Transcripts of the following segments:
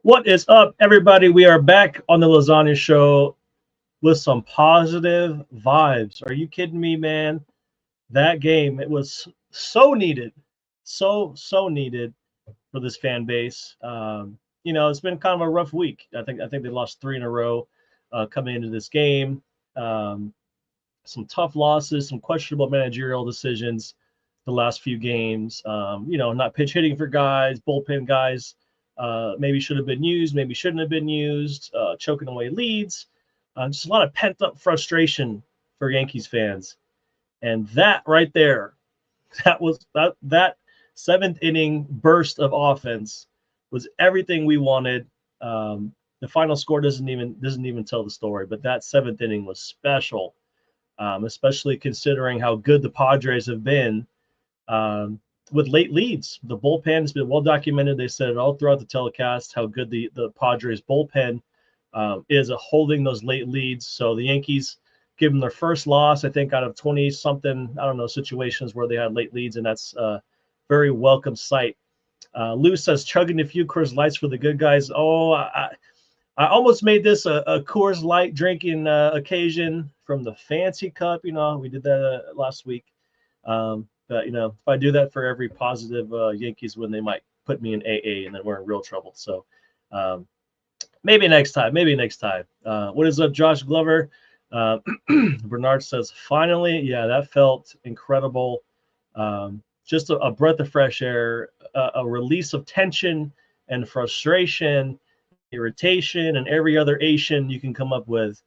What is up, everybody? We are back on the Lasagna Show with some positive vibes. Are you kidding me, man? That game, it was so needed, so needed for this fan base. It's been kind of a rough week. I think they lost three in a row coming into this game. Um, some tough losses, some questionable managerial decisions the last few games. Not pitch hitting for guys, bullpen guys. Maybe should have been used, maybe shouldn't have been used, choking away leads. Just a lot of pent up frustration for Yankees fans. And that right there, that seventh inning burst of offense was everything we wanted. The final score doesn't even tell the story, but that seventh inning was special, especially considering how good the Padres have been with late leads. The bullpen has been well documented. They said it all throughout the telecast how good the Padres bullpen is at holding those late leads. So the Yankees give them their first loss, I think, out of 20 something, I don't know, situations where they had late leads, and that's a very welcome sight. Lou says chugging a few Coors Lights for the good guys. Oh, I almost made this a Coors Light drinking occasion from the fancy cup. We did that last week. But if I do that for every positive Yankees win, they might put me in AA, and then we're in real trouble. So maybe next time. What is up, Josh Glover? Bernard says, finally, yeah, that felt incredible. Just a breath of fresh air, a release of tension and frustration, irritation, and every other Asian you can come up with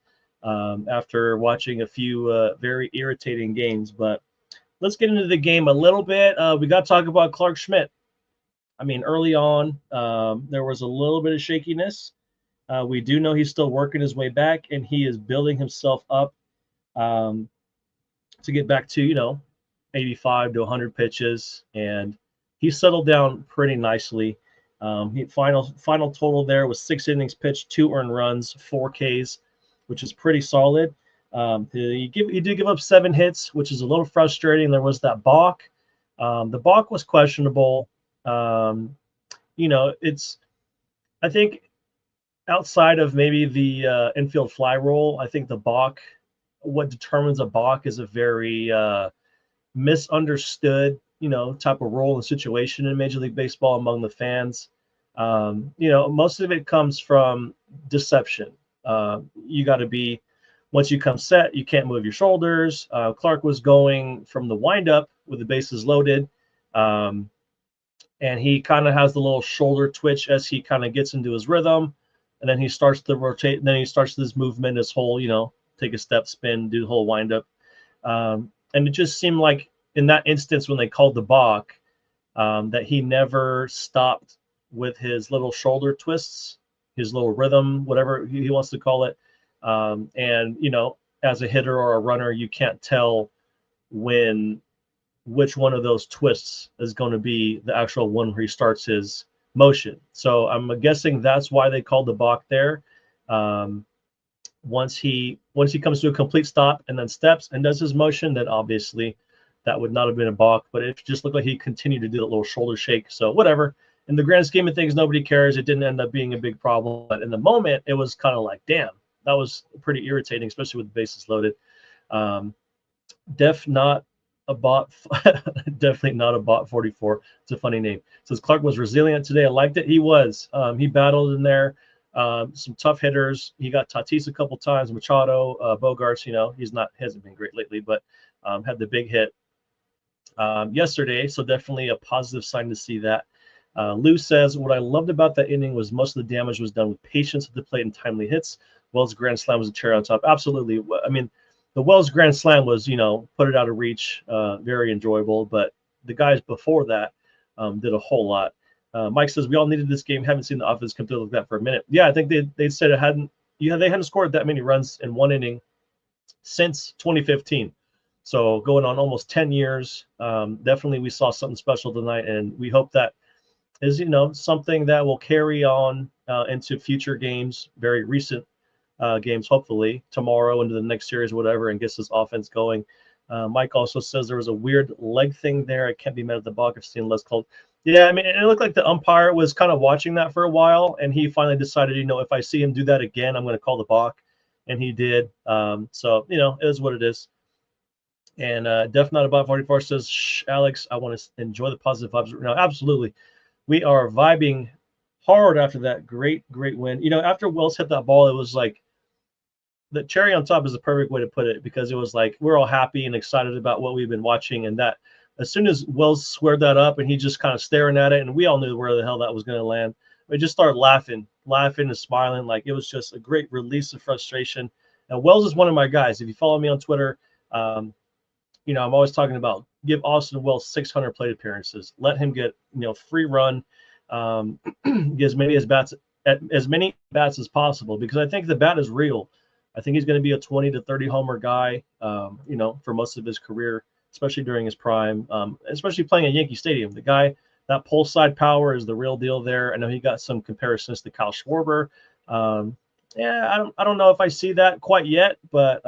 after watching a few very irritating games. But let's get into the game a little bit. We got to talk about Clark Schmidt. I mean, early on, there was a little bit of shakiness. We do know he's still working his way back, and he is building himself up to get back to, 85 to 100 pitches, and he settled down pretty nicely. Final total there was 6 innings pitched, 2 earned runs, 4 Ks, which is pretty it's he did give up 7 hits, which is a little frustrating. There was that balk. The balk was questionable. I think outside of maybe the infield fly role, I think the balk, what determines a balk is a very misunderstood, type of role and situation in Major League Baseball among the fans. Most of it comes from deception. You got to be, once you come set, you can't move your shoulders. Clark was going from the windup with the bases loaded, and he kind of has the little shoulder twitch as he kind of gets into his rhythm, and then he starts to rotate, and then he starts this movement, this whole, take a step, spin, do the whole windup. And it just seemed like in that instance when they called the balk, that he never stopped with his little shoulder twists, his little rhythm, whatever he wants to call it. As a hitter or a runner, you can't tell which one of those twists is going to be the actual one where he starts his motion. So I'm guessing that's why they called the balk there. Once he comes to a complete stop and then steps and does his motion, then obviously that would not have been a balk, but it just looked like he continued to do that little shoulder shake. So whatever. In the grand scheme of things, nobody cares. It didn't end up being a big problem, but in the moment, it was kind of like, damn, that was pretty irritating, especially with the bases loaded. Definitely not a bot 44. It's a funny name. It says Clark was resilient today. I liked it. He was. He battled in there. Some tough hitters. He got Tatis a couple times. Machado, Bogarts. He hasn't been great lately, but had the big hit yesterday. So definitely a positive sign to see that. Lou says, what I loved about that inning was most of the damage was done with patience at the plate and timely hits. Wells' grand slam was a cherry on top. Absolutely. I mean, the Wells grand slam was, put it out of reach, very enjoyable. But the guys before that did a whole lot. Mike says, we all needed this game. Haven't seen the offense come through like that for a minute. Yeah, I think they said they hadn't scored that many runs in one inning since 2015. So going on almost 10 years. Definitely we saw something special tonight, and we hope that is, something that will carry on into future games, very recent games, hopefully tomorrow into the next series, whatever, and gets this offense going. Mike also says there was a weird leg thing there. It can't be met at the balk. I've seen less called. Yeah, I mean, it looked like the umpire was kind of watching that for a while, and he finally decided, if I see him do that again, I'm going to call the balk, and he did. So, it is what it is. And Def Not About 44 says, Shh, Alex, I want to enjoy the positive vibes. No, absolutely. We are vibing hard after that great win. After Wells hit that ball, it was like the cherry on top is the perfect way to put it, because it was like we're all happy and excited about what we've been watching, and that as soon as Wells squared that up and he just kind of staring at it, and we all knew where the hell that was going to land, we just started laughing and smiling. Like, it was just a great release of frustration. And Wells is one of my guys. If you follow me on Twitter, I'm always talking about give Austin Wells 600 plate appearances, let him get free run, get as many bats as possible, because I think the bat is real. I think he's going to be a 20 to 30 homer guy, for most of his career, especially during his prime, especially playing at Yankee Stadium. The guy, that pull side power is the real deal there. I know he got some comparisons to Kyle Schwarber. Yeah, I don't know if I see that quite yet, but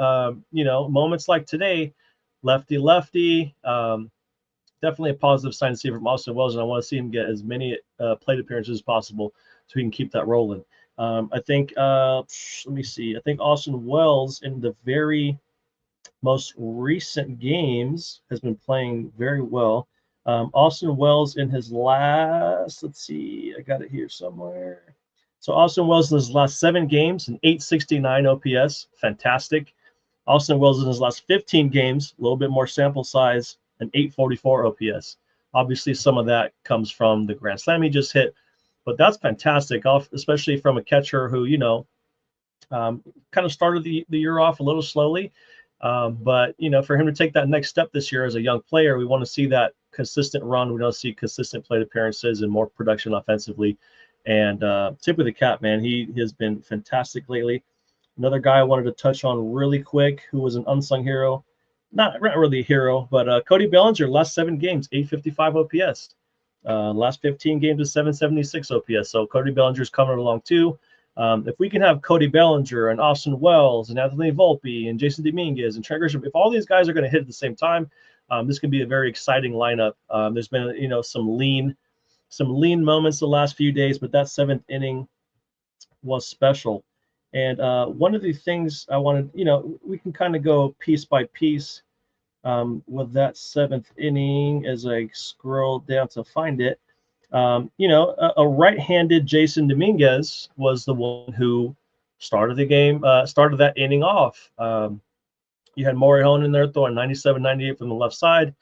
moments like today, lefty lefty, definitely a positive sign to see from Austin Wells, and I want to see him get as many plate appearances as possible so he can keep that rolling. I think, let me see. I think Austin Wells in the very most recent games has been playing very well. Austin Wells in his last, let's see, I got it here somewhere. So Austin Wells in his last 7 games, an 869 OPS, fantastic. Austin Wells in his last 15 games, a little bit more sample size, an 844 OPS. Obviously, some of that comes from the grand slam he just hit, but that's fantastic, especially from a catcher who, kind of started the year off a little slowly. But, for him to take that next step this year as a young player, we want to see that consistent run. We want to see consistent plate appearances and more production offensively. And tip of the cap, man, he has been fantastic lately. Another guy I wanted to touch on really quick, who was an unsung hero, not really a hero, but Cody Bellinger, last 7 games, 855 OPS. Last 15 games is 776 OPS. So Cody Bellinger's coming along too. If we can have Cody Bellinger and Austin Wells and Anthony Volpe and Jason Dominguez and Trent Grisham, if all these guys are going to hit at the same time, this can be a very exciting lineup. There's been some lean moments the last few days, but that 7th inning was special. And one of the things I wanted, we can kind of go piece by piece with that 7th inning as I scroll down to find it. A right-handed Jason Dominguez was the one who started the game, started that inning off. You had Morejon in there throwing 97, 98 from the left side.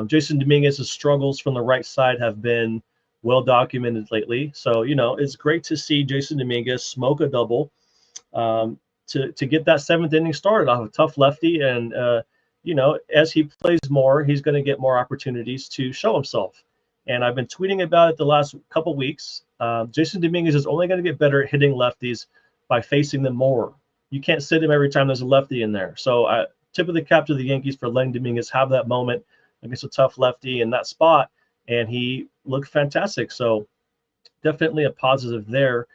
Jason Dominguez's struggles from the right side have been well documented lately. So, it's great to see Jason Dominguez smoke a double to get that 7th inning started off a tough lefty. And, as he plays more, he's going to get more opportunities to show himself. And I've been tweeting about it the last couple weeks. Jason Dominguez is only going to get better at hitting lefties by facing them more. You can't sit him every time there's a lefty in there. So tip of the cap to the Yankees for letting Dominguez have that moment against a tough lefty in that spot. And he looked fantastic. So definitely a positive there.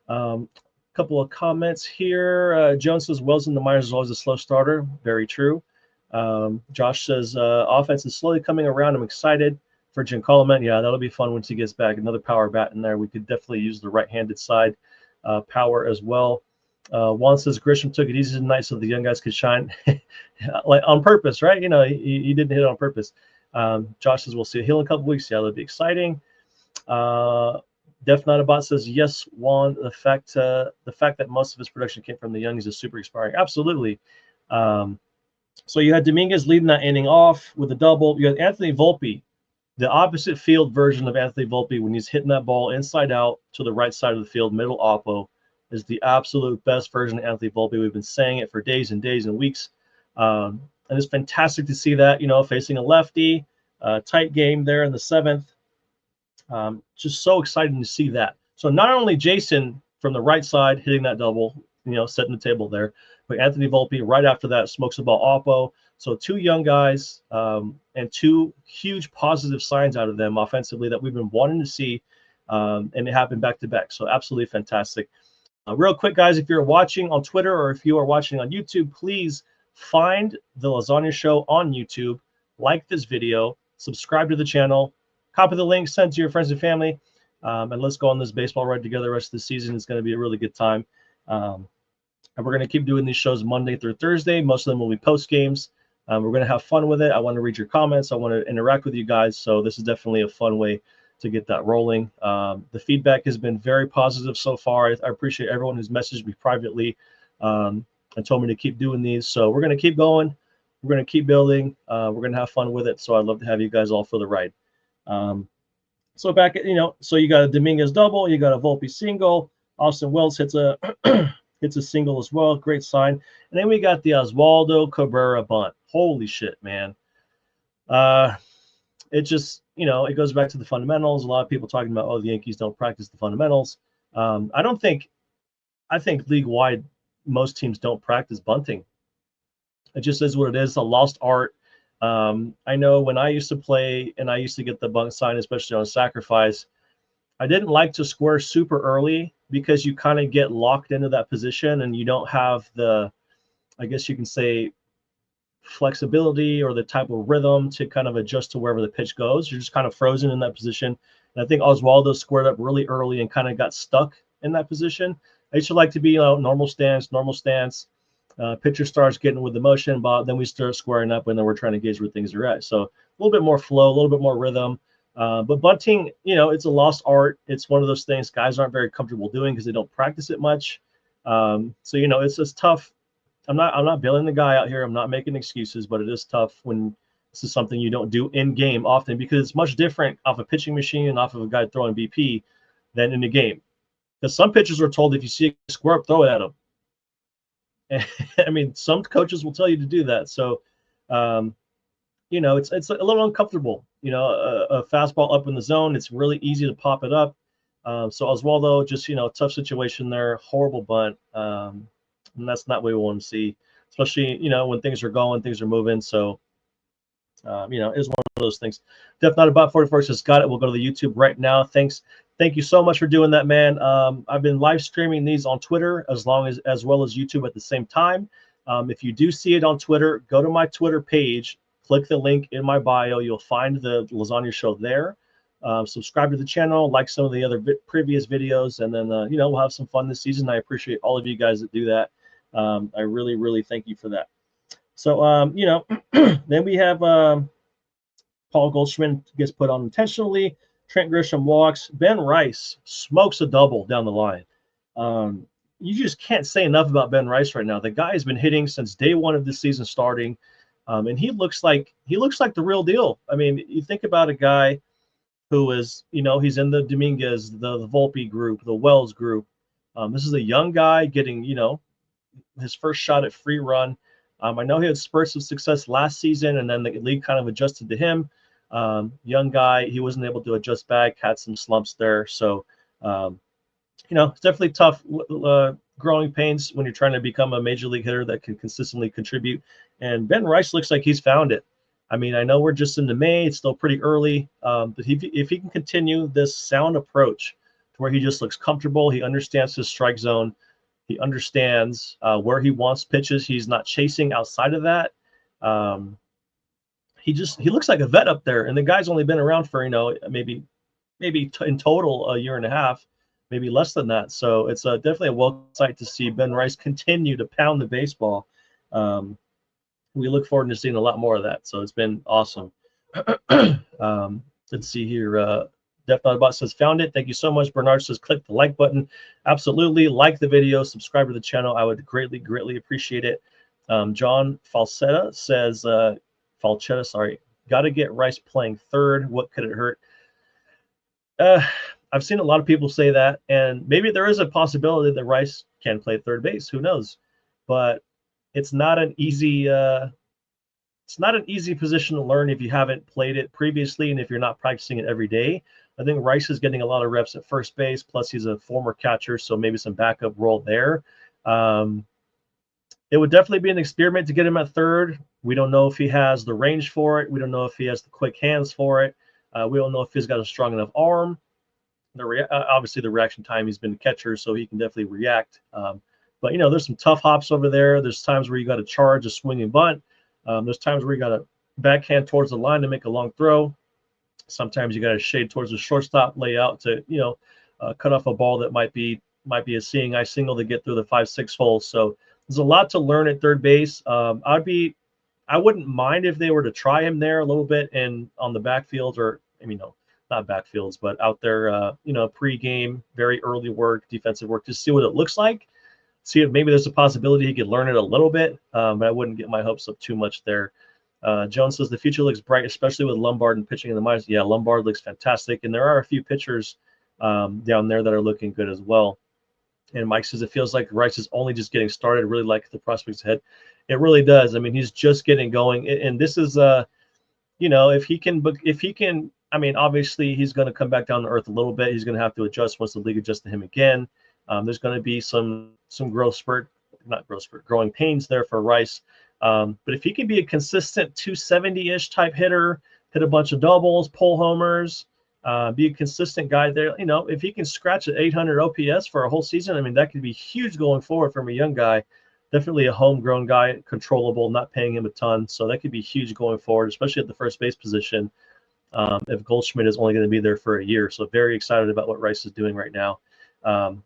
Couple of comments here. Jones says, Wells in the minors is always a slow starter. Very true. Josh says, offense is slowly coming around. I'm excited for Giancarlo. Yeah, that'll be fun once he gets back. Another power bat in there. We could definitely use the right-handed side power as well. Juan says Grisham took it easy tonight so the young guys could shine, like on purpose, right? He didn't hit it on purpose. Josh says we'll see a heal in a couple weeks. Yeah, that'll be exciting. Def Not About says yes, Juan. The fact that most of his production came from the youngies is super inspiring. Absolutely. So you had Dominguez leading that inning off with a double. You had Anthony Volpe, the opposite field version of Anthony Volpe, when he's hitting that ball inside out to the right side of the field, middle oppo, is the absolute best version of Anthony Volpe. We've been saying it for days and days and weeks. And it's fantastic to see that, facing a lefty, tight game there in the 7th. Just so exciting to see that. So not only Jason from the right side hitting that double, setting the table there, but Anthony Volpe right after that smokes the ball oppo. So 2 young guys and 2 huge positive signs out of them offensively that we've been wanting to see, and it happened back to back. So absolutely fantastic. Real quick, guys, if you're watching on Twitter or if you are watching on YouTube, please find the Lasagna Show on YouTube, like this video, subscribe to the channel, copy the link, send to your friends and family, and let's go on this baseball ride together the rest of the season. It's going to be a really good time. And we're going to keep doing these shows Monday through Thursday. Most of them will be post games. We're going to have fun with it. I want to read your comments. I want to interact with you guys. So this is definitely a fun way to get that rolling. The feedback has been very positive so far. I appreciate everyone who's messaged me privately and told me to keep doing these. So we're going to keep going. We're going to keep building. We're going to have fun with it. So I'd love to have you guys all for the ride. So back at, so you got a Dominguez double, you got a Volpe single. Austin Wells hits a hits a single as well. Great sign. And then we got the Oswaldo Cabrera bunt. Holy shit, man. It just, it goes back to the fundamentals. A lot of people talking about, the Yankees don't practice the fundamentals. I think league-wide, most teams don't practice bunting. It just is what it is. It's a lost art. I know when I used to play and I used to get the bunt sign, especially on sacrifice, I didn't like to square super early because you kind of get locked into that position and you don't have the, I guess you can say, flexibility or the type of rhythm to kind of adjust to wherever the pitch goes. You're just kind of frozen in that position. And I think Oswaldo squared up really early and kind of got stuck in that position. I used to like to be, normal stance. Pitcher starts getting with the motion, but then we start squaring up and then we're trying to gauge where things are at. So a little bit more flow, a little bit more rhythm. But bunting, it's a lost art. It's one of those things guys aren't very comfortable doing because they don't practice it much. So, it's just tough. I'm not bailing the guy out here. I'm not making excuses, but it is tough when this is something you don't do in game often because it's much different off a pitching machine and off of a guy throwing BP than in the game. Because some pitchers are told if you see a square up, throw it at them. I mean, some coaches will tell you to do that. So, it's a little uncomfortable. A fastball up in the zone, it's really easy to pop it up. So Oswaldo, just tough situation there, horrible bunt, and that's not what we want to see, especially when things are going, things are moving. So, it's one of those things. Def Not About 44 says got it. We'll go to the YouTube right now. Thank you so much for doing that, man. I've been live streaming these on Twitter as well as YouTube at the same time. If you do see it on Twitter, go to my Twitter page, click the link in my bio. You'll find the Lasagna Show there. Subscribe to the channel, like some of the other previous videos, and then we'll have some fun this season. I appreciate all of you guys that do that. I really, really thank you for that. So, then we have Paul Goldschmidt gets put on intentionally. Trent Grisham walks. Ben Rice smokes a double down the line. You just can't say enough about Ben Rice right now. The guy has been hitting since day one of this season starting, and he looks like the real deal. I mean, you think about a guy who is, he's in the Dominguez, the Volpe group, the Wells group. This is a young guy getting, his first shot at free run. I know he had spurts of success last season, and then the league kind of adjusted to him. Young guy, he wasn't able to adjust back, had some slumps there. So, it's definitely tough growing pains when you're trying to become a major league hitter that can consistently contribute. And Ben Rice looks like he's found it. I mean, I know we're just into May. It's still pretty early. But if he can continue this sound approach to where he just looks comfortable, he understands his strike zone, he understands where he wants pitches. He's not chasing outside of that. He looks like a vet up there. And the guy's only been around for, maybe in total a year and a half, maybe less than that. So it's definitely a welcome sight to see Ben Rice continue to pound the baseball. We look forward to seeing a lot more of that. So it's been awesome. Let's see here. Def Not About says, found it. Thank you so much. Bernard says, click the like button. Absolutely. Like the video. Subscribe to the channel. I would greatly, greatly appreciate it. John Falchetta says, got to get Rice playing third. What could it hurt? I've seen a lot of people say that, and maybe there is a possibility that Rice can play third base. Who knows? But it's not an easy position to learn if you haven't played it previously and if you're not practicing it every day. I think Rice is getting a lot of reps at first base, plus he's a former catcher, so maybe some backup role there. It would definitely be an experiment to get him at third. We don't know if he has the range for it. We don't know if he has the quick hands for it. We don't know if he's got a strong enough arm. Obviously, the reaction time, he's been a catcher, so he can definitely react. But, there's some tough hops over there. There's times where you got to charge a swing and bunt. There's times where you got to backhand towards the line to make a long throw. Sometimes you got to shade towards the shortstop layout to, cut off a ball that might be a seeing eye single to get through the 5-6 hole. So there's a lot to learn at third base. I wouldn't mind if they were to try him there a little bit and on the backfield, or no, not backfields, but out there, pre-game, very early work, defensive work, just see what it looks like. See if maybe there's a possibility he could learn it a little bit, but I wouldn't get my hopes up too much there. Jones says the future looks bright, especially with Lombard and pitching in the minors. Yeah, Lombard looks fantastic, and there are a few pitchers down there that are looking good as well. And Mike says it feels like Rice is only just getting started. Really like the prospects ahead. It really does. I mean, he's just getting going, and this is if he can, obviously he's going to come back down to earth a little bit. He's going to have to adjust once the league adjusts to him again. There's going to be some growing pains there for Rice. But if he can be a consistent 270-ish type hitter, hit a bunch of doubles, pull homers, be a consistent guy there, if he can scratch at 800 OPS for a whole season, that could be huge going forward from a young guy. Definitely a homegrown guy, controllable, not paying him a ton. So that could be huge going forward, especially at the first base position, if Goldschmidt is only going to be there for a year. So very excited about what Rice is doing right now.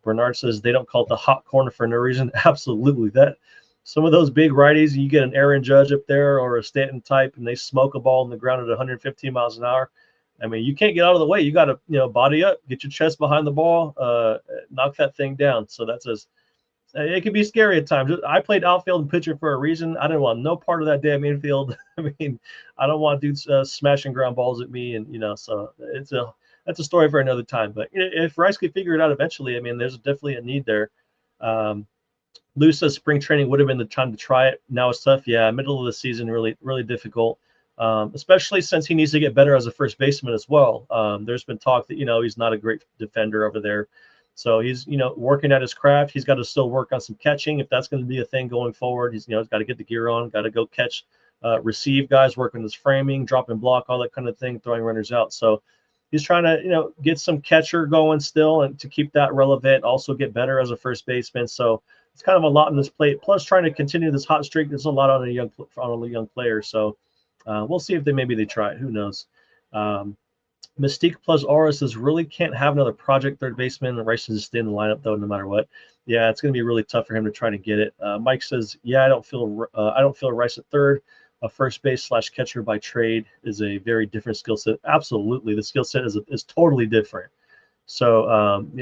Bernard says they don't call it the hot corner for no reason. Absolutely. That some of those big righties, you get an Aaron Judge up there or a Stanton type, and they smoke a ball in the ground at 115 miles an hour. You can't get out of the way. You got to, body up, get your chest behind the ball, knock that thing down. So it can be scary at times. I played outfield and pitcher for a reason. I didn't want no part of that damn infield. I don't want dudes smashing ground balls at me, and so that's a story for another time. But if Rice could figure it out eventually, there's definitely a need there. Lou says spring training would have been the time to try it. Now it's tough. Yeah, middle of the season, really, really difficult. Especially since he needs to get better as a first baseman as well. There's been talk that, he's not a great defender over there. So he's, working at his craft. He's got to still work on some catching if that's going to be a thing going forward. He's got to get the gear on, got to go catch, receive guys, work on his framing, drop and block, all that kind of thing, throwing runners out. So he's trying to, get some catcher going still and to keep that relevant, also get better as a first baseman. So it's kind of a lot on this plate. Plus trying to continue this hot streak. There's a lot on a young player. So we'll see if they try it. Who knows? Mystique plus Aura says really can't have another project third baseman. Rice is stay in the lineup though, no matter what. Yeah, it's going to be really tough for him to try to get it. Mike says, yeah, I don't feel Rice at third. A first base / catcher by trade is a very different skill set. Absolutely, the skill set is totally different. So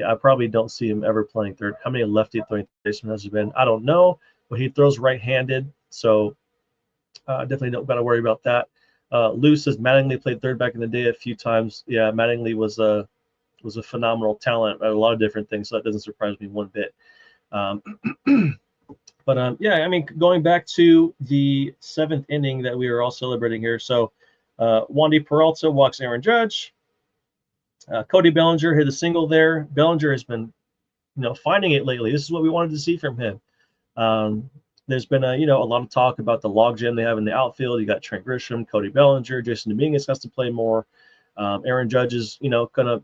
I probably don't see him ever playing third. How many lefty throwing baseman has there been? I don't know, but he throws right-handed, so definitely don't got to worry about that. Lou says Mattingly played third back in the day a few times. Yeah, Mattingly was a phenomenal talent at a lot of different things, so that doesn't surprise me one bit. But going back to the 7th inning that we are all celebrating here. So Wandy Peralta walks Aaron Judge. Cody Bellinger hit a single there. Bellinger has been, finding it lately. This is what we wanted to see from him. There's been a lot of talk about the logjam they have in the outfield. You got Trent Grisham, Cody Bellinger, Jason Dominguez has to play more. Aaron Judge is, going to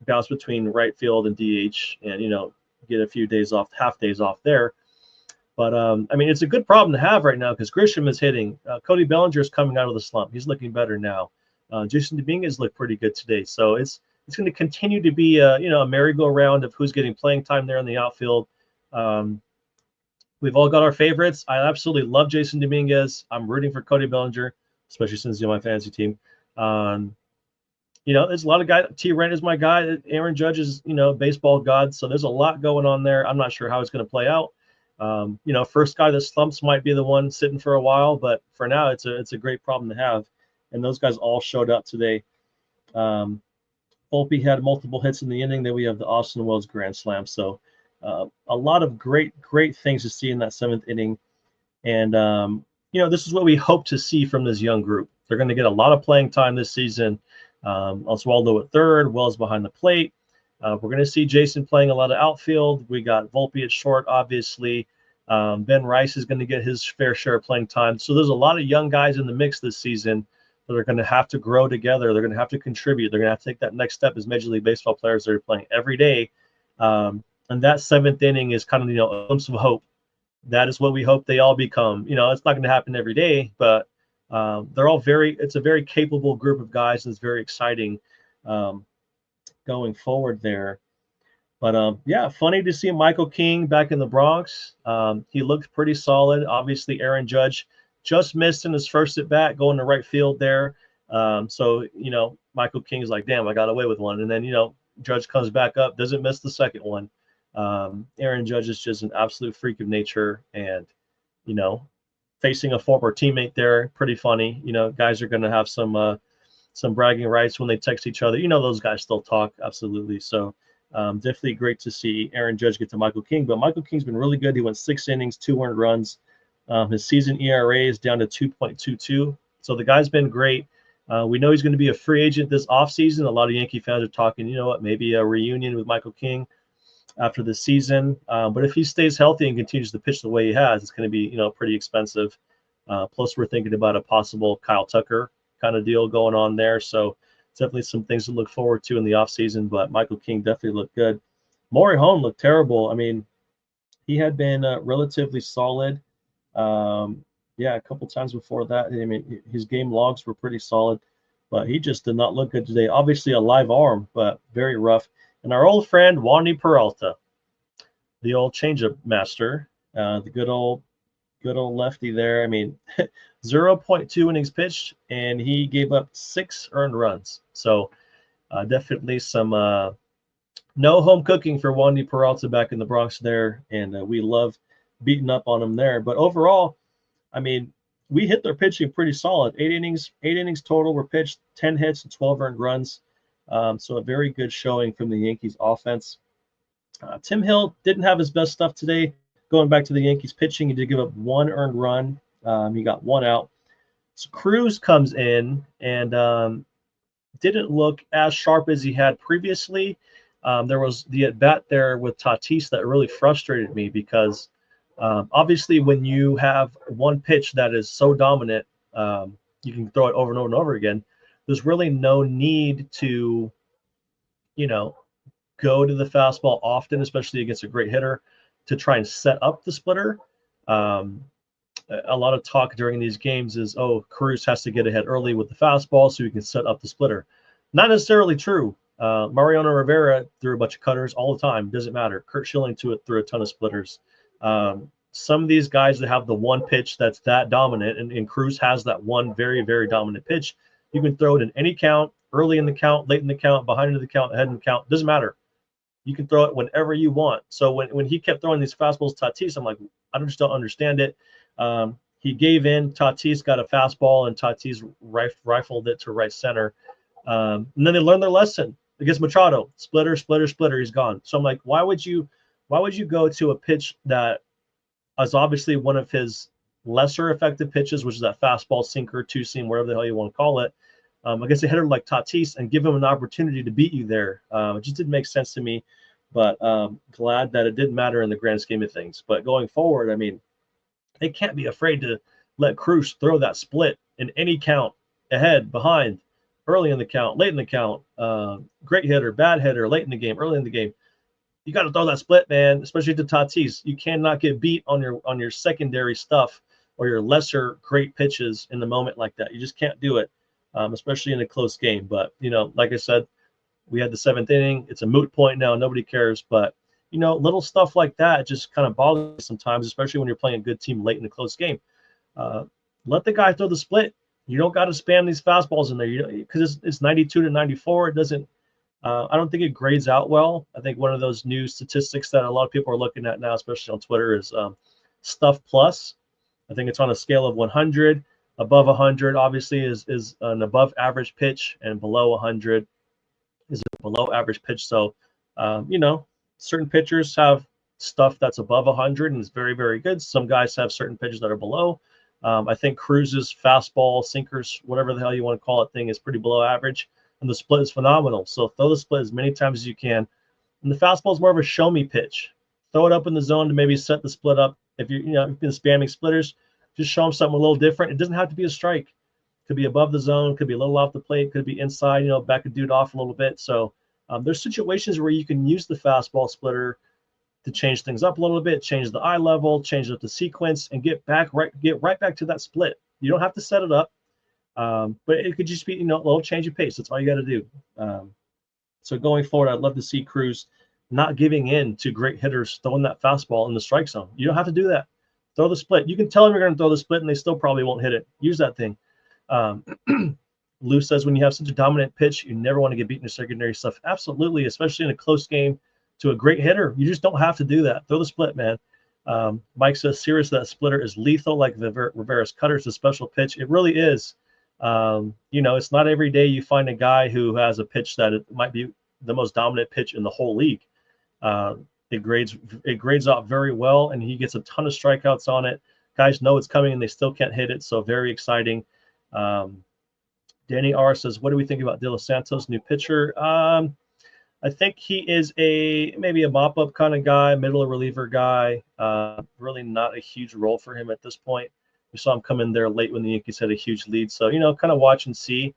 bounce between right field and DH and, get a few days off, half days off there. But, it's a good problem to have right now because Grisham is hitting. Cody Bellinger is coming out of the slump. He's looking better now. Jason Dominguez looked pretty good today. So it's going to continue to be, a merry-go-round of who's getting playing time there in the outfield. We've all got our favorites. I absolutely love Jason Dominguez. I'm rooting for Cody Bellinger, especially since he's on my fantasy team. There's a lot of guys. T. Rent is my guy. Aaron Judge is, baseball god. So there's a lot going on there. I'm not sure how it's going to play out. First guy that slumps might be the one sitting for a while, but for now, it's a great problem to have. And those guys all showed up today. Volpe had multiple hits in the inning. Then we have the Austin Wells Grand Slam. So a lot of great things to see in that 7th inning. And, this is what we hope to see from this young group. They're going to get a lot of playing time this season. Oswaldo at third, Wells behind the plate. We're going to see Jason playing a lot of outfield. We got Volpe at short, obviously. Ben Rice is going to get his fair share of playing time. So there's a lot of young guys in the mix this season that are going to have to grow together. They're going to have to contribute. They're going to have to take that next step as Major League Baseball players that are playing every day. And that 7th inning is kind of, a glimpse of hope. That is what we hope they all become. It's not going to happen every day, but They're all it's a very capable group of guys, and it's very exciting um, going forward there. But yeah, funny to see Michael King back in the Bronx. He looked pretty solid. Obviously, Aaron Judge just missed in his first at bat, going to right field there. So Michael King's like, damn, I got away with one. And then Judge comes back up, doesn't miss the second one. Aaron Judge is just an absolute freak of nature, and you know, facing a former teammate there, pretty funny. Guys are going to have some bragging rights when they text each other. Those guys still talk, absolutely. So definitely great to see Aaron Judge get to Michael King. But Michael King's been really good. He went 6 innings, 2 earned runs. His season ERA is down to 2.22. So the guy's been great. We know he's going to be a free agent this offseason. A lot of Yankee fans are talking, maybe a reunion with Michael King after the season. But if he stays healthy and continues to pitch the way he has, it's going to be, pretty expensive. Plus, we're thinking about a possible Kyle Tucker kind of deal going on there. So definitely some things to look forward to in the offseason. But Michael King definitely looked good. Maury Home looked terrible. I mean, he had been relatively solid. A couple times before that. I mean, his game logs were pretty solid, but he just did not look good today. Obviously, a live arm, but very rough. And our old friend Wandy Peralta, the old changeup master, the good old lefty there. I mean, 0.2 innings pitched, and he gave up 6 earned runs. So definitely some no home cooking for Wandy Peralta back in the Bronx there, and we love beating up on him there. But overall, I mean, we hit their pitching pretty solid. 8 innings total were pitched, 10 hits and 12 earned runs. So a very good showing from the Yankees offense. Tim Hill didn't have his best stuff today. Going back to the Yankees pitching, he did give up 1 earned run. He got 1 out. So Cruz comes in and didn't look as sharp as he had previously. There was the at-bat there with Tatis that really frustrated me because obviously when you have one pitch that is so dominant, you can throw it over and over and over again. There's really no need to, go to the fastball often, especially against a great hitter, to try and set up the splitter. A lot of talk during these games is, Cruz has to get ahead early with the fastball so he can set up the splitter. Not necessarily true. Mariano Rivera threw a bunch of cutters all the time. Doesn't matter. Curt Schilling threw a ton of splitters. Some of these guys that have the one pitch that's that dominant, and Cruz has that one very, very dominant pitch, you can throw it in any count, early in the count, late in the count, behind the count, ahead in the count. Doesn't matter. You can throw it whenever you want. So when he kept throwing these fastballs Tatis, I'm like, I just don't understand it. He gave in. Tatis got a fastball, and Tatis rifled it to right center. And then they learned their lesson against Machado. Splitter, splitter, splitter. He's gone. So I'm like, why would you go to a pitch that is obviously one of his lesser effective pitches, which is that fastball, sinker, two-seam, whatever the hell you want to call it, against a hitter like Tatis and give him an opportunity to beat you there? It just didn't make sense to me, but glad that it didn't matter in the grand scheme of things. But going forward, I mean, they can't be afraid to let Cruz throw that split in any count, ahead, behind, early in the count, late in the count, great hitter, bad hitter, late in the game, early in the game. You got to throw that split, man, especially to Tatis. You cannot get beat on your secondary stuff or your lesser great pitches in the moment like that. You just can't do it, especially in a close game. But, like I said, we had the 7th inning. It's a moot point now. Nobody cares. But, little stuff like that just kind of bothers me sometimes, especially when you're playing a good team late in a close game. Let the guy throw the split. You don't got to spam these fastballs in there, because it's 92 to 94. It doesn't. I don't think it grades out well. I think one of those new statistics that a lot of people are looking at now, especially on Twitter, is stuff plus. I think it's on a scale of 100. Above 100, obviously, is an above average pitch, and below 100 is a below average pitch. So, certain pitchers have stuff that's above 100 and is very, very good. Some guys have certain pitches that are below. I think Cruz's fastball, sinkers, whatever the hell you want to call it, thing is pretty below average. And the split is phenomenal. So throw the split as many times as you can. And the fastball is more of a show me pitch. Throw it up in the zone to maybe set the split up. If you've been spamming splitters, just show them something a little different. It doesn't have to be a strike. It could be above the zone, could be a little off the plate, could be inside, back a dude off a little bit. So there's situations where you can use the fastball splitter to change things up a little bit, change the eye level, change up the sequence, and get right back to that split. You don't have to set it up, but it could just be, a little change of pace. That's all you got to do. So going forward, I'd love to see Cruz not giving in to great hitters throwing that fastball in the strike zone. You don't have to do that. Throw the split. You can tell them you're going to throw the split, and they still probably won't hit it. Use that thing. Lou says when you have such a dominant pitch, you never want to get beaten in secondary stuff. Absolutely, especially in a close game to a great hitter. You just don't have to do that. Throw the split, man. Mike says, seriously, that splitter is lethal like Rivera's cutter. It's a special pitch. It really is. It's not every day you find a guy who has a pitch that it might be the most dominant pitch in the whole league. It grades out very well, and he gets a ton of strikeouts on it. Guys know it's coming, and they still can't hit it, so very exciting. Danny R says, what do we think about De Los Santos, new pitcher? I think he is maybe a mop-up kind of guy, middle reliever guy. Really not a huge role for him at this point. We saw him come in there late when the Yankees had a huge lead. So, kind of watch and see.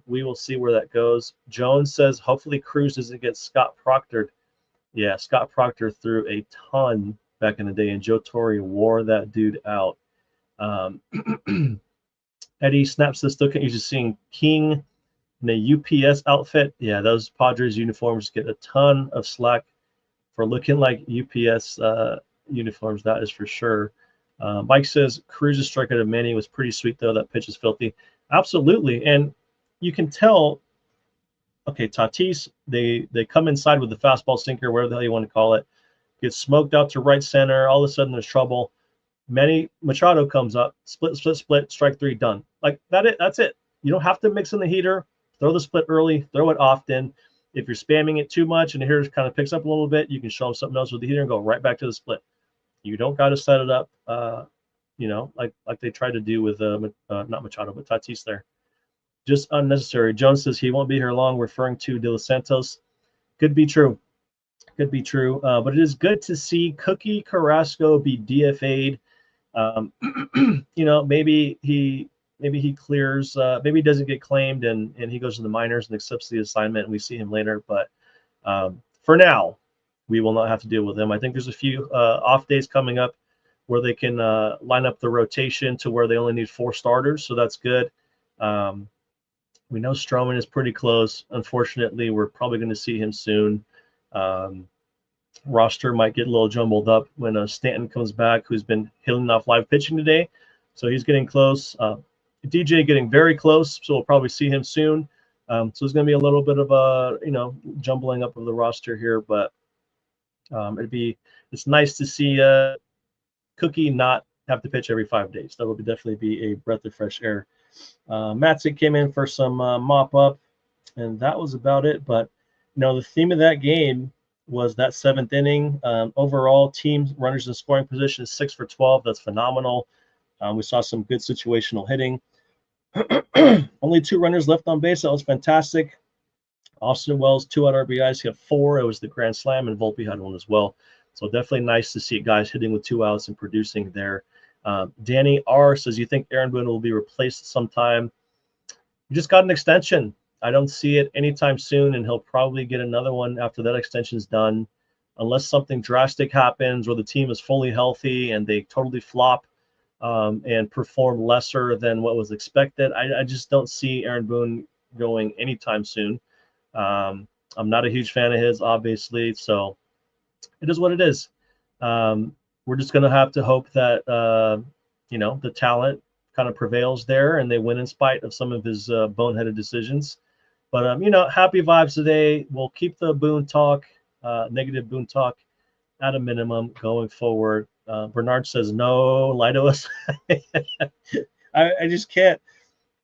We will see where that goes. Jones says, hopefully Cruz doesn't get Scott Proctored. Yeah, Scott Proctor threw a ton back in the day, and Joe Torre wore that dude out. Eddie Snap says, still can't use seeing King in a UPS outfit. Yeah, those Padres uniforms get a ton of slack for looking like UPS uniforms. That is for sure. Mike says Cruz's strike out of Manny was pretty sweet, though. That pitch is filthy. Absolutely. And you can tell, okay, Tatis, they come inside with the fastball sinker, whatever the hell you want to call it, gets smoked out to right center. All of a sudden, there's trouble. Manny Machado comes up, split, strike three, done. Like that's it. You don't have to mix in the heater. Throw the split early, throw it often. If you're spamming it too much and the hitter kind of picks up a little bit, you can show them something else with the heater and go right back to the split. You don't got to set it up, like they tried to do with not Machado, but Tatis there. Just unnecessary. Jones says he won't be here long, referring to De Los Santos. Could be true. But it is good to see Cookie Carrasco be DFA'd. Maybe he clears, maybe he doesn't get claimed and he goes to the minors and accepts the assignment and we see him later. But for now, we will not have to deal with him. I think there's a few off days coming up where they can line up the rotation to where they only need 4 starters. So that's good. We know Stroman is pretty close. Unfortunately, we're probably going to see him soon. Roster might get a little jumbled up when Stanton comes back, who's been hitting off live pitching today. So he's getting close. DJ getting very close, so we'll probably see him soon. So there's going to be a little bit of a, jumbling up of the roster here, but it's nice to see Cookie not have to pitch every 5 days. That will definitely be a breath of fresh air. Matzik came in for some mop up, and that was about it. But the theme of that game was that 7th inning. Overall, team runners in scoring position is 6 for 12. That's phenomenal. We saw some good situational hitting. Only 2 runners left on base. That was fantastic. Austin Wells, 2 out RBIs. He had 4. It was the grand slam, and Volpe had 1 as well. So definitely nice to see guys hitting with 2 outs and producing there. Danny R says, you think Aaron Boone will be replaced sometime? He just got an extension. I don't see it anytime soon, and he'll probably get another one after that extension is done, unless something drastic happens or the team is fully healthy and they totally flop and perform lesser than what was expected. I just don't see Aaron Boone going anytime soon. I'm not a huge fan of his, obviously, so it is what it is. We're just going to have to hope that, the talent kind of prevails there and they win in spite of some of his boneheaded decisions. But, happy vibes today. We'll keep the Boone talk, negative Boone talk at a minimum going forward. Bernard says, no, lie to us. I just can't.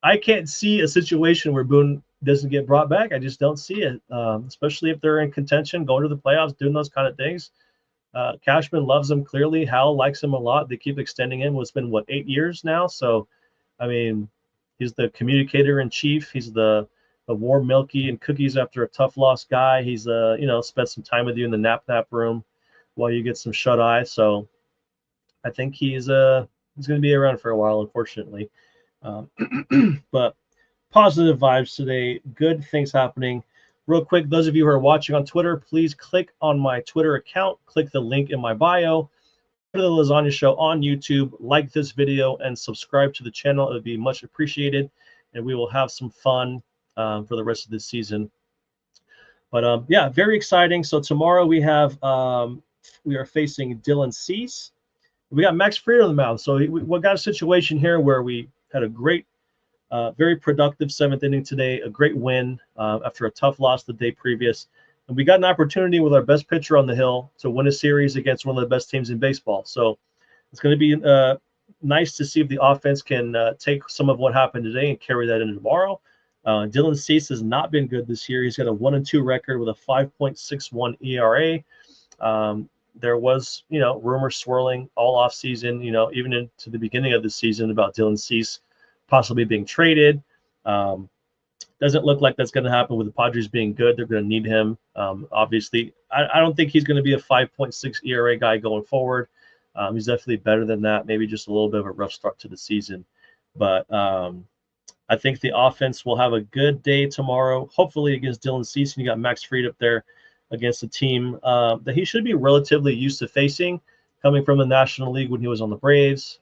I can't see a situation where Boone doesn't get brought back. I just don't see it, especially if they're in contention, going to the playoffs, doing those kind of things. Cashman loves him clearly. Hal likes him a lot. They keep extending him. It's been, 8 years now? So, he's the communicator in chief. He's the warm milky and cookies after a tough loss guy. He's, spent some time with you in the nap room while you get some shut eye. So I think he's going to be around for a while, unfortunately. But positive vibes today. Good things happening. Real quick, those of you who are watching on Twitter, please click on my Twitter account. Click the link in my bio. to the Lasagna Show on YouTube, like this video, and subscribe to the channel. It would be much appreciated, and we will have some fun for the rest of this season. But yeah, very exciting. So tomorrow we have we are facing Dylan Cease. We got Max Fried on the mound. So we got a situation here where we had a great, very productive 7th inning today, a great win after a tough loss the day previous. And we got an opportunity with our best pitcher on the hill to win a series against one of the best teams in baseball. So it's going to be nice to see if the offense can take some of what happened today and carry that into tomorrow. Dylan Cease has not been good this year. He's got a 1-2 record with a 5.61 ERA. There was, rumors swirling all off season, even into the beginning of the season about Dylan Cease possibly being traded. Doesn't look like that's going to happen with the Padres being good. They're going to need him. Obviously, I don't think he's going to be a 5.6 ERA guy going forward. He's definitely better than that. Maybe just a little bit of a rough start to the season. But I think the offense will have a good day tomorrow, hopefully against Dylan Cease. And you got Max Fried up there against a team that he should be relatively used to facing, coming from the National League when he was on the Braves.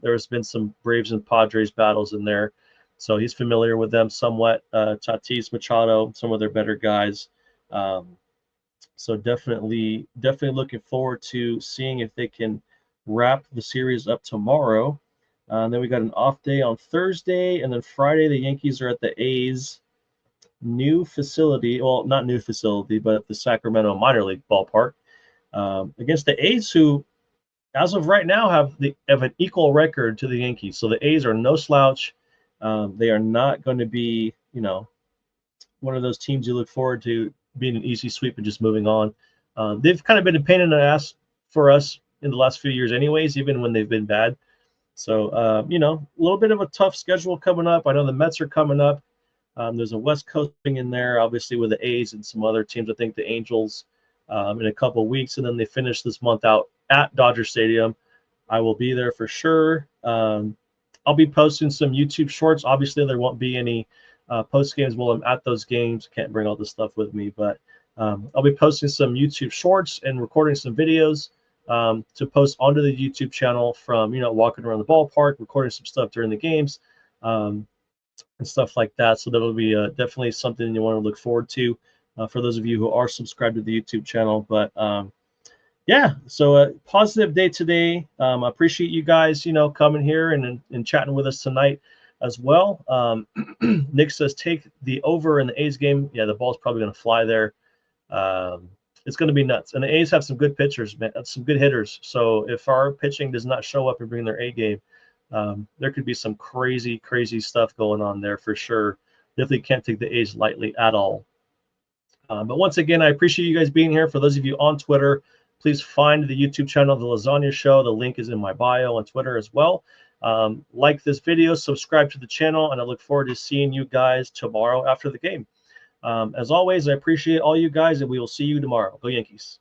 There's been some Braves and Padres battles in there, so he's familiar with them somewhat. Tatis, Machado, some of their better guys. So definitely looking forward to seeing if they can wrap the series up tomorrow. Then we got an off day on Thursday, and then Friday the Yankees are at the A's new facility. Well, not new facility, but at the Sacramento minor league ballpark against the A's, who, as of right now, have an equal record to the Yankees. So the A's are no slouch. They are not going to be, one of those teams you look forward to being an easy sweep and just moving on. They've kind of been a pain in the ass for us in the last few years anyways, even when they've been bad. So, a little bit of a tough schedule coming up. I know the Mets are coming up. There's a West Coast thing in there, obviously, with the A's and some other teams. I think the Angels in a couple of weeks, and then they finish this month out at Dodger Stadium. I will be there for sure. I'll be posting some YouTube shorts. Obviously, there won't be any post games while I'm at those games. Can't bring all this stuff with me, but I'll be posting some YouTube shorts and recording some videos to post onto the YouTube channel from, walking around the ballpark, recording some stuff during the games, and stuff like that. So that'll be definitely something you want to look forward to for those of you who are subscribed to the YouTube channel. But yeah, so a positive day today. I appreciate you guys, coming here and chatting with us tonight as well. Nick says take the over in the A's game. Yeah, the ball's probably going to fly there. It's going to be nuts. And the A's have some good pitchers, man, some good hitters. So if our pitching does not show up and bring their A game, there could be some crazy stuff going on there for sure. Definitely can't take the A's lightly at all. But once again, I appreciate you guys being here. For those of you on Twitter, please find the YouTube channel, The Lasagna Show. The link is in my bio on Twitter as well. Like this video, subscribe to the channel, and I look forward to seeing you guys tomorrow after the game. As always, I appreciate all you guys, and we will see you tomorrow. Go Yankees.